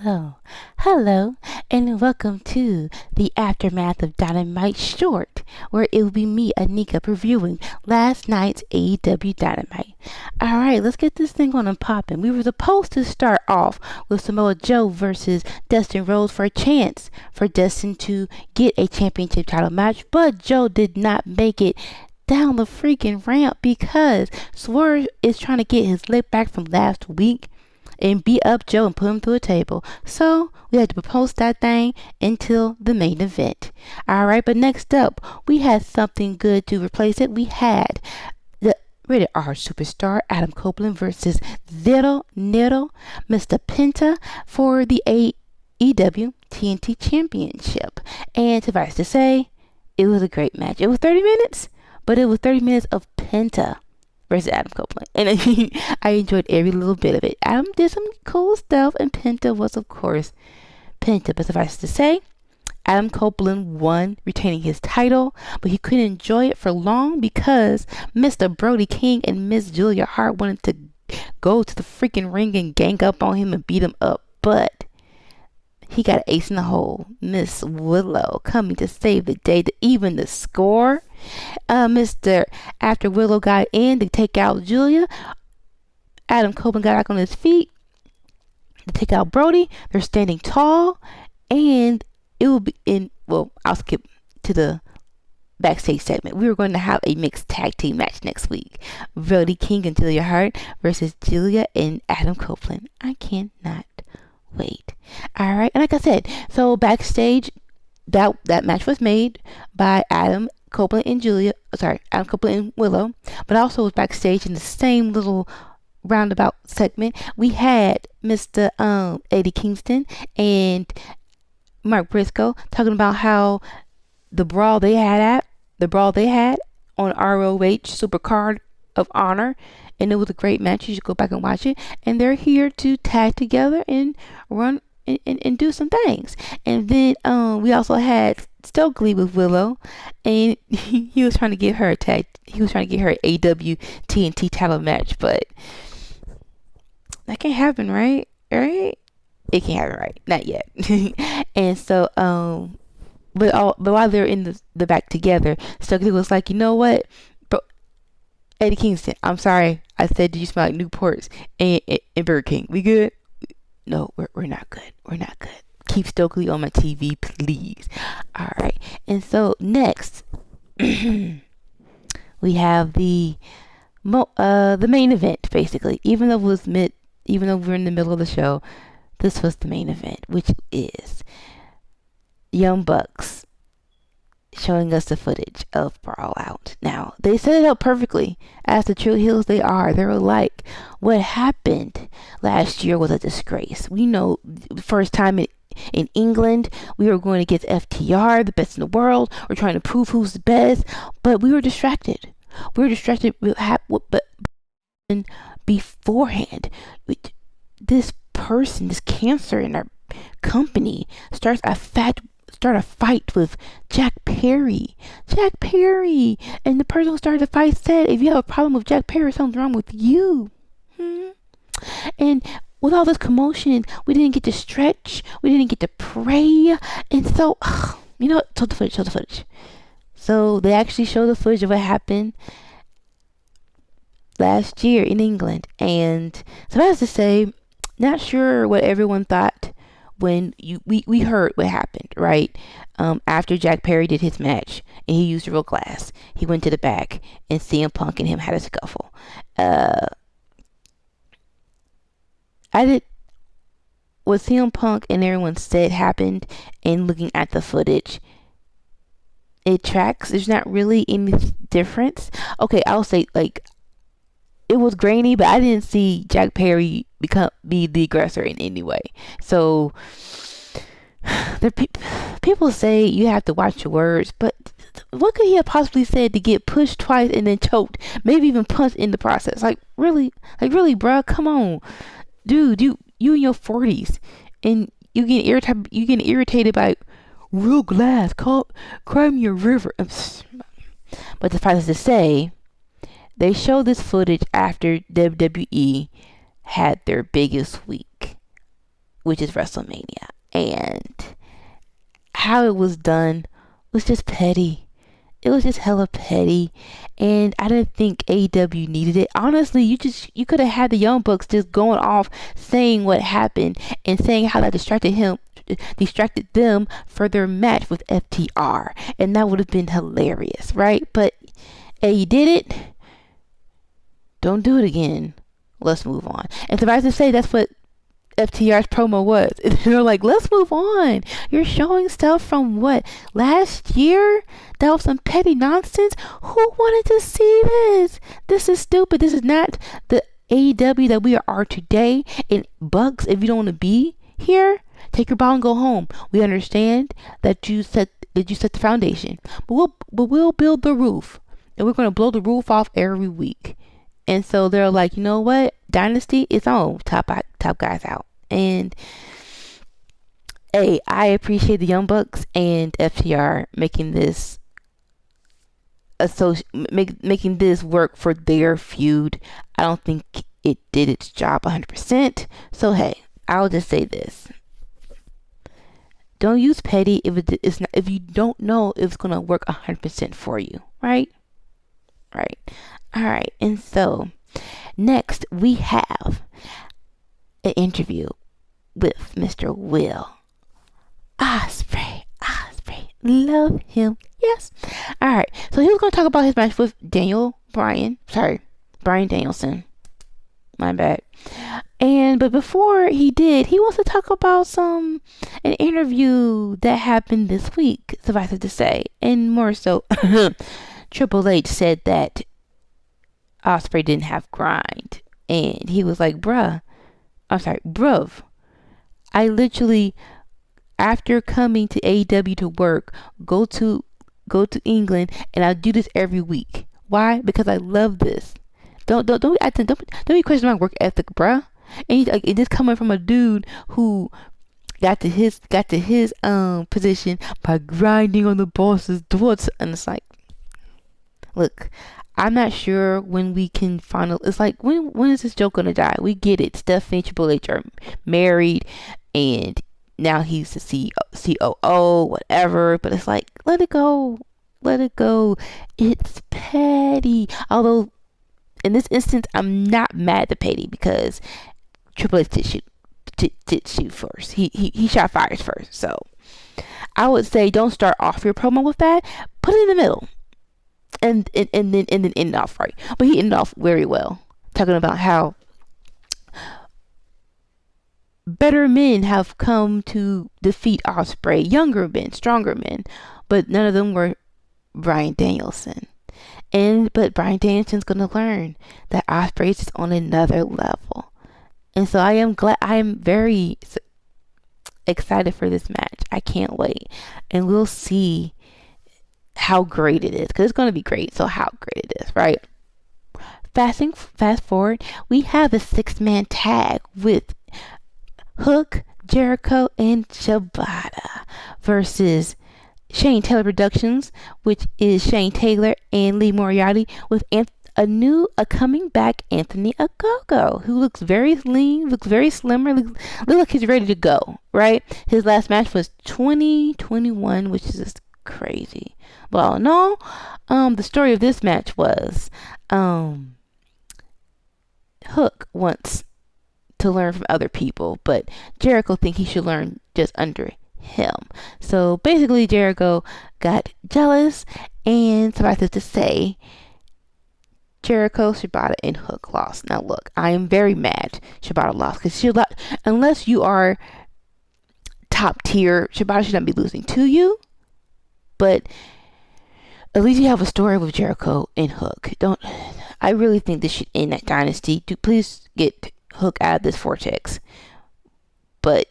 hello, and welcome to the Aftermath of Dynamite short, where it will be me, Anika, previewing last night's AEW Dynamite. Alright, let's get this thing on and popping. We were supposed to start off with Samoa Joe versus Dustin Rhodes for a chance for Dustin to get a championship title match, but Joe did not make it down the freaking ramp because Swerve is trying to get his leg back from last week and beat up Joe and put him through a table. So we had to propose that thing until the main event. Alright, but next up, we had something good to replace it. We had the rated R superstar Adam Copeland versus Little Niddle, Mr. Penta for the AEW TNT Championship. And suffice to say, it was a great match. It was 30 minutes, but it was 30 minutes of Penta versus Adam Copeland. And I enjoyed every little bit of it. Adam did some cool stuff, and Penta was, of course, Penta. But suffice to say, Adam Copeland won, retaining his title, but he couldn't enjoy it for long because Mr. Brody King and Miss Julia Hart wanted to go to the freaking ring and gang up on him and beat him up. But he got an ace in the hole. Miss Willow coming to save the day to even the score. After Willow got in to take out Julia, Adam Copeland got back on his feet to take out Brody. They're standing tall, and it will be I'll skip to the backstage segment. We were going to have a mixed tag team match next week. Brody King and Julia Hart versus Julia and Adam Copeland. I cannot wait. Alright, and like I said, so backstage, that match was made by Adam Copeland and Willow, but also was backstage in the same little roundabout segment. We had Mr. Eddie Kingston and Mark Briscoe talking about how the brawl they had on ROH Supercard of Honor, and it was a great match. You should go back and watch it. And they're here to tag together and run and do some things. And then we also had Stokely with Willow, and he was trying to get her a tag. He was trying to get her an AEW TNT title match, but that can't happen, right? Right? It can't happen, right? Not yet. And so, but while they're in the back together, Stokely was like, you know what, Eddie Kingston, I'm sorry. I said, do you smell like Newports and Burger King? We good? No, we're not good. We're not good. Keep Stokely on my TV, please. All right. And so next, we have the main event, basically. Even though we're in the middle of the show, this was the main event, which is Young Bucks showing us the footage of Brawl Out. Now, they set it up perfectly. As the true heels they are, they were like, what happened last year was a disgrace. We know the first time in England, we were going against FTR, the best in the world. We're trying to prove who's the best, but we were distracted. With but beforehand. This cancer in our company starts a fight with Jack Perry. And the person who started the fight said, if you have a problem with Jack Perry, something's wrong with you. And with all this commotion, we didn't get to stretch. We didn't get to pray. And so, show the footage. So they actually show the footage of what happened last year in England. And so I have to say, not sure what everyone thought when we heard what happened, right? After Jack Perry did his match and he used real glass, he went to the back and CM Punk and him had a scuffle. What CM Punk and everyone said happened, and looking at the footage, it tracks. There's not really any difference. Okay, I'll say, like, it was grainy, but I didn't see Jack Perry be the aggressor in any way. So people say you have to watch your words, but what could he have possibly said to get pushed twice and then choked, maybe even punched in the process? Like really, bruh, come on, dude, you in your 40s and you get irritated by real glass. Cry me a river. But suffice to say, they showed this footage after WWE had their biggest week which is WrestleMania. And how it was done was just petty. It was just hella petty, and I didn't think AEW needed it. Honestly, you could have had the Young Bucks just going off saying what happened and saying how that distracted them for their match with FTR, and that would have been hilarious, right? But hey, you did it. Don't do it again. Let's move on. And suffice to say, that's what FTR's promo was. They're like, let's move on. You're showing stuff from what, last year? That was some petty nonsense. Who wanted to see this? This is stupid. This is not the AEW that we are today. And Bucks, if you don't want to be here, take your ball and go home. We understand that you set the foundation, but we'll build the roof, and we're going to blow the roof off every week. And so they're like, you know what? Dynasty is on. Top guys out. And hey, I appreciate the Young Bucks and FTR making this making this work for their feud. I don't think it did its job 100%. So hey, I'll just say this: don't use petty if you don't know if it's gonna work 100% for you. Right. All right. And so next we have an interview with Mr. Will Ospreay. Love him. Yes. All right. So he was going to talk about his match with Bryan Danielson. My bad. But before he did, he wants to talk about an interview that happened this week, suffice it to say. And more so, Triple H said that Ospreay didn't have grind. And he was like, bruv. I literally, after coming to AEW to work, go to England, and I do this every week. Why? Because I love this. Don't be questioning my work ethic, bruh. And it just coming from a dude who got to his position by grinding on the boss's throats, and it's like, look, I'm not sure when we can finally. It's like, when is this joke gonna die? We get it. Stephanie and Triple H are married, and now he's the COO, whatever. But it's like, let it go. It's petty. Although in this instance, I'm not mad at petty because Triple H did shoot first. He shot fires first. So I would say, don't start off your promo with that. Put it in the middle. And then end it off right. But he ended off very well, talking about how better men have come to defeat Ospreay, younger men, stronger men, but none of them were Bryan Danielson. But Bryan Danielson's gonna learn that Ospreay is on another level, and so I am very excited for this match. I can't wait, and we'll see how great it is, because it's going to be great. So how great it is, right? Fast forward, we have a 6-man tag with Hook, Jericho, and Shibata versus Shane Taylor Productions, which is Shane Taylor and Lee Moriarty, with a coming back Anthony Ogogo, who looks very lean, looks very slimmer, looks like he's ready to go, right? His last match was 2021, which is just crazy. Well, no, the story of this match was Hook wants to learn from other people, but Jericho thinks he should learn just under him. So basically, Jericho got jealous, and suffice it to say, Jericho, Shibata, and Hook lost. Now look, I am very mad Shibata lost, because unless you are top tier, Shibata should not be losing to you. But at least you have a story with Jericho and Hook. I really think this should end that dynasty. Please get Hook out of this vortex. But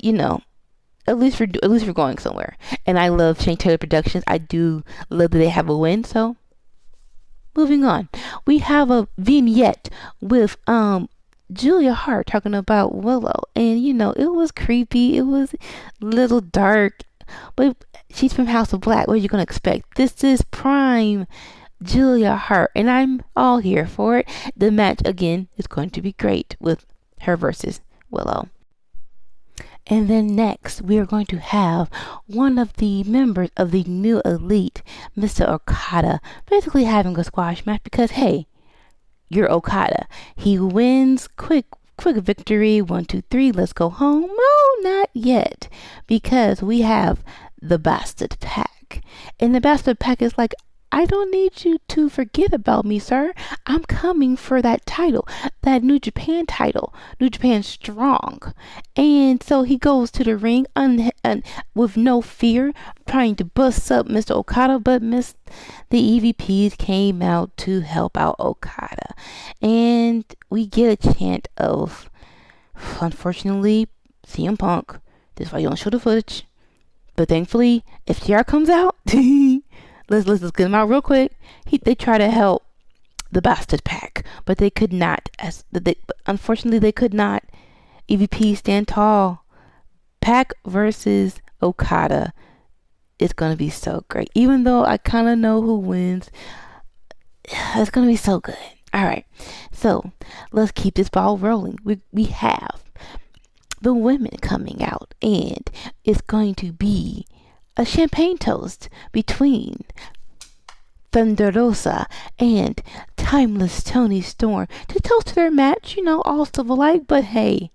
at least we're going somewhere. And I love Shane Taylor Productions. I do love that they have a win. So moving on, we have a vignette with Julia Hart talking about Willow, and it was creepy. It was a little dark, but she's from House of Black. What are you gonna expect? This is prime Julia Hart, and I'm all here for it. The match again is going to be great with her versus Willow. And then next, we are going to have one of the members of the new elite, Mr. Okada, basically having a squash match because, hey, you're Okada. He wins quick victory. 1, 2, 3. Let's go home. No, not yet, because we have the Bastard Pack, and the Bastard Pack is like, I don't need you to forget about me, sir. I'm coming for that title, that New Japan title, New Japan Strong. And so he goes to the ring with no fear, trying to bust up Mr. Okada, but the EVPs came out to help out Okada. And we get a chant of, unfortunately, CM Punk. This is why you don't show the footage. But thankfully, if JR comes out, let's get him out real quick. They try to help the Bastard Pack, but they could not. Unfortunately, they could not. EVP stand tall. Pack versus Okada is gonna be so great. Even though I kind of know who wins, it's gonna be so good. All right, so let's keep this ball rolling. We have the women coming out, and it's going to be a champagne toast between Thunder Rosa and Timeless Tony Storm to toast their match, all civil-like, but hey,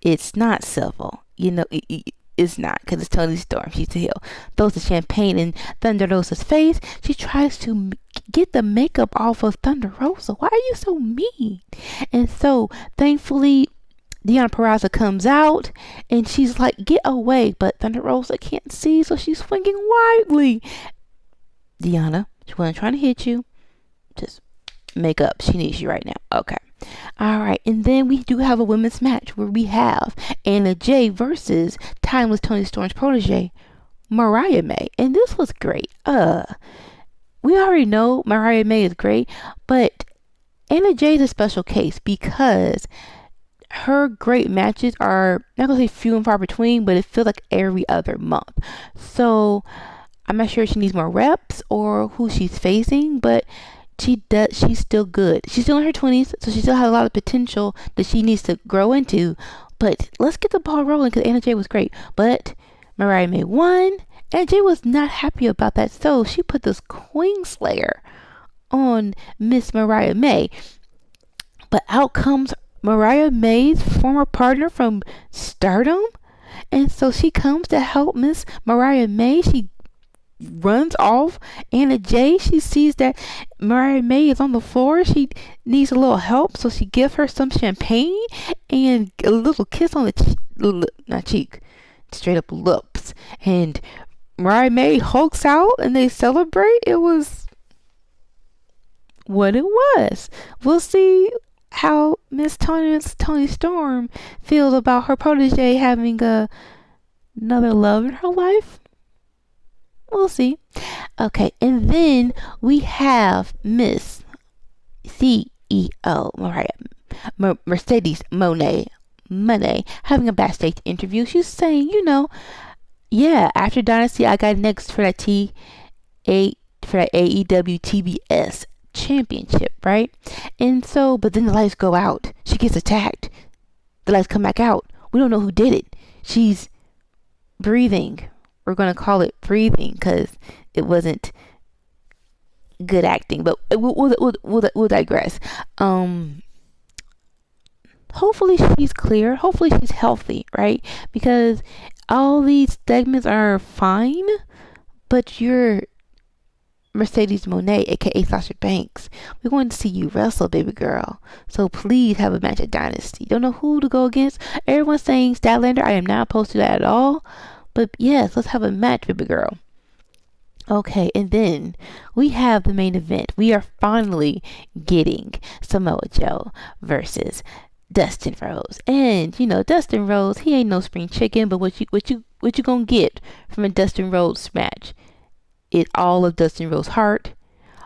it's not civil. It's not, because it's Tony Storm. She's the heel. Throws the champagne in Thunder Rosa's face. She tries to get the makeup off of Thunder Rosa. Why are you so mean? And so, thankfully, Deonna Purrazzo comes out, and she's like, get away, but Thunder Rosa can't see, so she's swinging wildly. Deonna, she wasn't trying to hit you. Just make up. She needs you right now. Okay. All right. And then we do have a women's match where we have Anna Jay versus Timeless Tony Storm's protege, Mariah May. And this was great. We already know Mariah May is great, but Anna Jay is a special case because her great matches are not gonna say few and far between, but it feels like every other month. So I'm not sure if she needs more reps or who she's facing, but she's still good. She's still in her 20s, so she still has a lot of potential that she needs to grow into. But let's get the ball rolling, because Anna Jay was great. But Mariah May won. Anna Jay was not happy about that, so she put this Queen Slayer on Miss Mariah May. But out comes Mariah May's former partner from Stardom, and so she comes to help Miss Mariah May. She runs off Anna Jay. She sees that Mariah May is on the floor. She needs a little help, so she gives her some champagne and a little kiss on the not cheek, straight up lips. And Mariah May hulks out, and they celebrate. It was what it was. We'll see how Miss Tony Storm feels about her protege having another love in her life. We'll see. Okay, and then we have Miss CEO Mercedes Moné having a backstage interview. She's saying, after Dynasty, I got next for that AEW TBS championship, right? And so, but then the lights go out. She gets attacked. The lights come back out. We don't know who did it. She's breathing. We're going to call it breathing because it wasn't good acting, but we'll digress. Hopefully she's clear. Hopefully she's healthy, right? Because all these segments are fine, but you're Mercedes Moné, aka Sasha Banks. We're going to see you wrestle, baby girl. So please have a match at Dynasty. Don't know who to go against. Everyone's saying Statlander. I am not opposed to that at all. But yes, let's have a match, baby girl. Okay, and then we have the main event. We are finally getting Samoa Joe versus Dustin Rhodes. And Dustin Rhodes, he ain't no spring chicken, but what you gonna get from a Dustin Rhodes match? It's all of Dustin Rhodes' heart,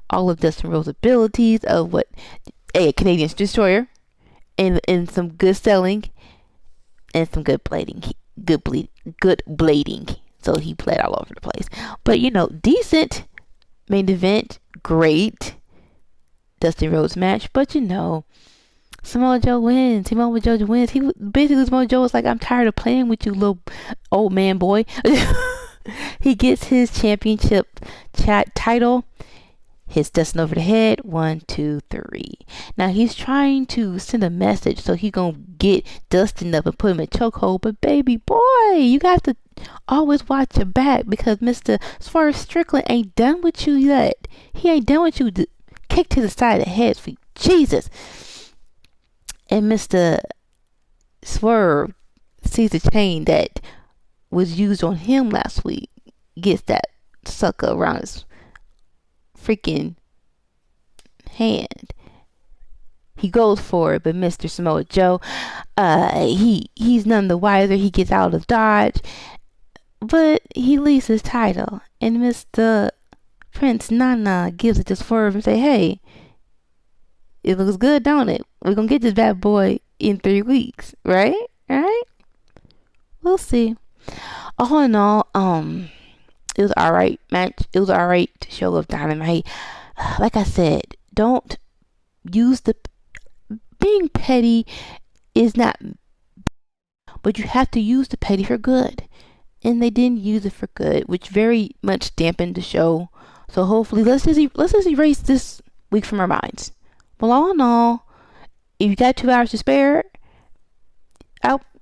all of Dustin Rhodes' abilities of what a Canadian destroyer, and some good selling and some good blading. Good blading. So he played all over the place. But decent main event, great Dustin Rhodes match. But Samoa Joe wins. Samoa Joe wins. Basically, Samoa Joe was like, I'm tired of playing with you, little old man boy. He gets his championship title. Hits Dustin over the head. 1, 2, 3. Now he's trying to send a message, so he gonna get Dustin up and put him in chokehold. But baby boy, you got to always watch your back, because Mr. Swerve Strickland ain't done with you yet. He ain't done with you. Kick to the side of the head, sweet Jesus. And Mr. Swerve sees the chain that was used on him last week. Gets that sucker around his freaking hand. He goes for it, but Mr. Samoa Joe, he's none the wiser. He gets out of dodge, but he leaves his title. And Mr. Prince Nana gives it to Swerve and say, hey, it looks good, don't it? We're gonna get this bad boy in 3 weeks, right? Alright? We'll see. All in all, it was alright match. It was alright show of Dynamite. Like I said, don't use being petty is not, but you have to use the petty for good. And they didn't use it for good, which very much dampened the show. So hopefully, let's just erase this week from our minds. Well, all in all, if you got 2 hours to spare,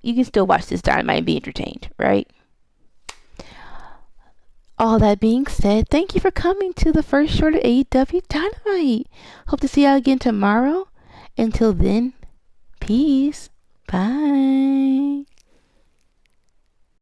you can still watch this Dynamite and be entertained, right? All that being said, thank you for coming to the first short of AEW Dynamite. Hope to see y'all again tomorrow. Until then, peace. Bye.